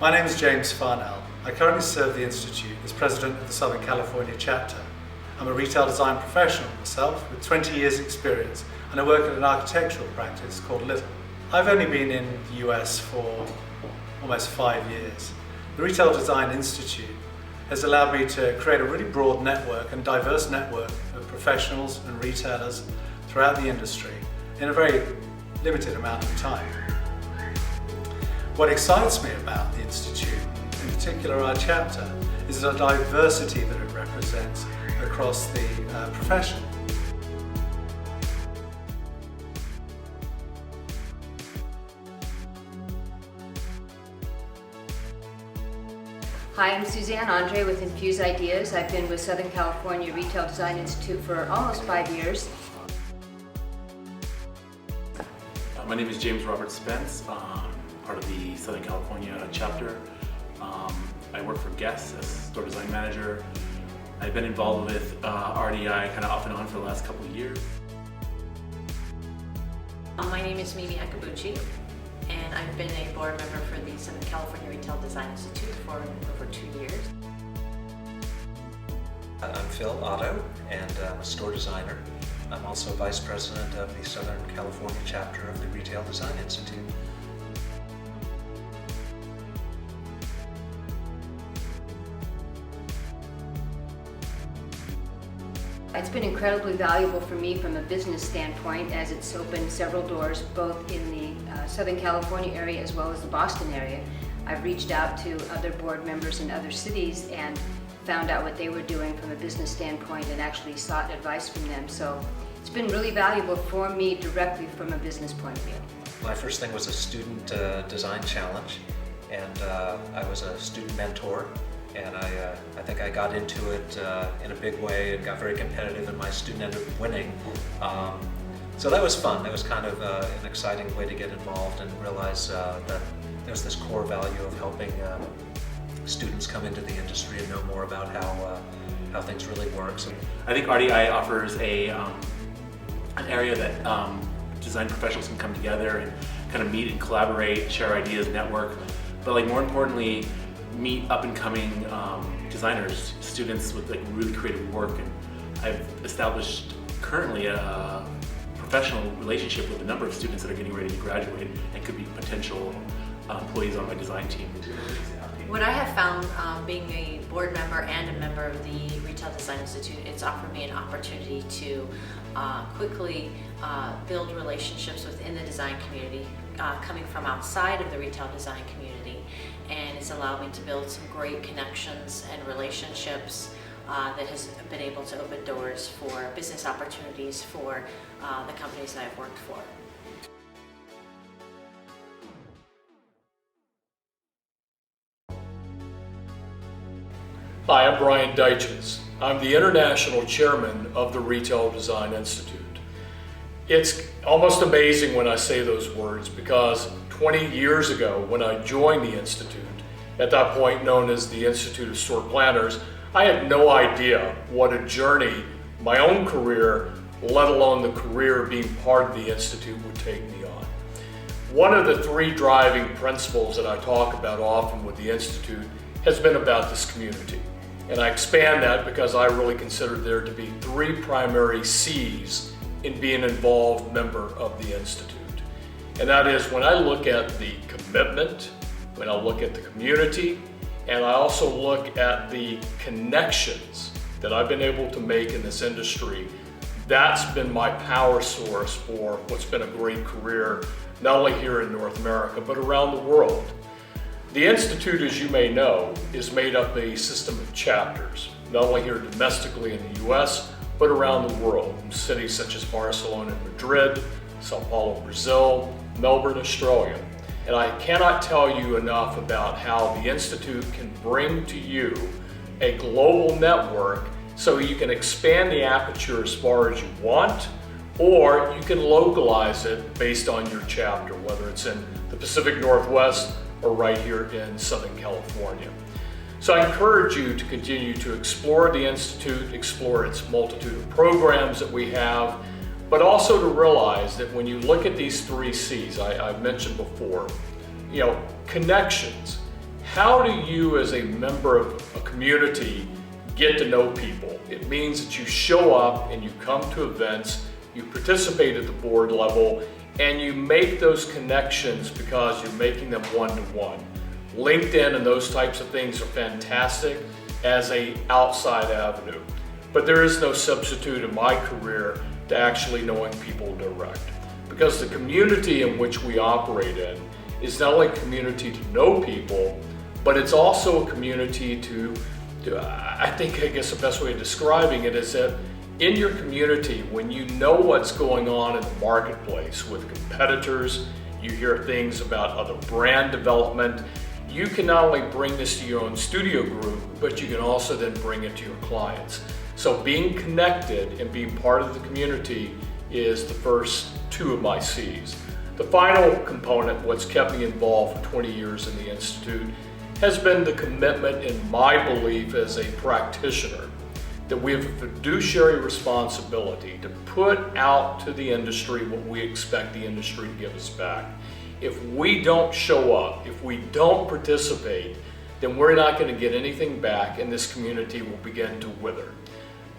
My name is James Farnell. I currently serve the Institute as President of the Southern California chapter. I'm a retail design professional myself with 20 years experience, and I work at an architectural practice called Little. I've only been in the US for almost 5 years. The Retail Design Institute has allowed me to create a really broad network and diverse network of professionals and retailers throughout the industry in a very limited amount of time. What excites me about the Institute, in particular our chapter, is the diversity that it represents across the profession. Hi, I'm Suzanne Andre with Infuse Ideas. I've been with Southern California Retail Design Institute for almost 5 years. My name is James Robert Spence, part of the Southern California chapter. I work for Guess as store design manager. I've been involved with RDI kind of off and on for the last couple of years. My name is Mimi Akabuchi, and I've been a board member for the Southern California Retail Design Institute for over 2 years. I'm Phil Otto, and I'm a store designer. I'm also Vice President of the Southern California chapter of the Retail Design Institute. It's been incredibly valuable for me from a business standpoint, as it's opened several doors both in the Southern California area as well as the Boston area. I've reached out to other board members in other cities and found out what they were doing from a business standpoint and actually sought advice from them. So it's been really valuable for me directly from a business point of view. My first thing was a student design challenge, and I was a student mentor. And I think I got into it in a big way and got very competitive, and my student ended up winning. So that was fun. That was kind of an exciting way to get involved and realize that there's this core value of helping students come into the industry and know more about how things really work. So I think RDI offers an area that design professionals can come together and kind of meet and collaborate, share ideas, network, but like more importantly, meet up-and-coming designers, students with like really creative work. And I've established currently a professional relationship with a number of students that are getting ready to graduate and could be potential employees on my design team. What I have found being a board member and a member of the Retail Design Institute, it's offered me an opportunity to quickly build relationships within the design community, coming from outside of the retail design community, and it's allowed me to build some great connections and relationships that has been able to open doors for business opportunities for the companies that I've worked for. Hi, I'm Brian Dyches. I'm the International Chairman of the Retail Design Institute. It's almost amazing when I say those words, because 20 years ago when I joined the Institute, at that point known as the Institute of Store Planners, I had no idea what a journey my own career, let alone the career of being part of the Institute, would take me on. One of the 3 driving principles that I talk about often with the Institute has been about this community. And I expand that because I really consider there to be 3 primary C's in being an involved member of the Institute. And that is, when I look at the commitment, when I look at the community, and I also look at the connections that I've been able to make in this industry, that's been my power source for what's been a great career, not only here in North America, but around the world. The Institute, as you may know, is made up of a system of chapters, not only here domestically in the US, but around the world, in cities such as Barcelona and Madrid, Sao Paulo, Brazil, Melbourne, Australia. And I cannot tell you enough about how the Institute can bring to you a global network so you can expand the aperture as far as you want, or you can localize it based on your chapter, whether it's in the Pacific Northwest or right here in Southern California. So I encourage you to continue to explore the Institute, explore its multitude of programs that we have, but also to realize that when you look at these 3 C's I've mentioned before, connections, how do you as a member of a community get to know people? It means that you show up and you come to events, you participate at the board level, and you make those connections because you're making them one-to-one. LinkedIn and those types of things are fantastic as an outside avenue, but there is no substitute in my career to actually knowing people direct. Because the community in which we operate in is not only a community to know people, but it's also a community to I guess the best way of describing it is that in your community, when you know what's going on in the marketplace with competitors, you hear things about other brand development, you can not only bring this to your own studio group, but you can also then bring it to your clients. So being connected and being part of the community is the first two of my C's. The final component, what's kept me involved for 20 years in the Institute, has been the commitment in my belief as a practitioner that we have a fiduciary responsibility to put out to the industry what we expect the industry to give us back. If we don't show up, if we don't participate, then we're not going to get anything back and this community will begin to wither.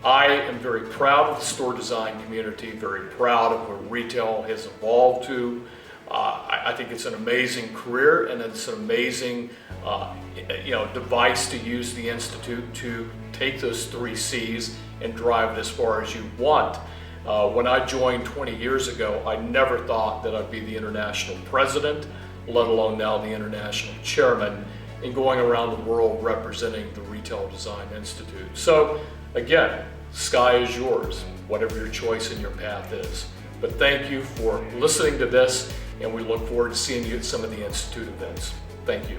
I am very proud of the store design community, very proud of where retail has evolved to. I think it's an amazing career and it's an amazing device to use the Institute to take those 3 C's and drive it as far as you want. When I joined 20 years ago, I never thought that I'd be the international president, let alone now the international chairman, and going around the world representing the Retail Design Institute. So again, sky is yours, whatever your choice and your path is. But thank you for listening to this, and we look forward to seeing you at some of the Institute events. Thank you.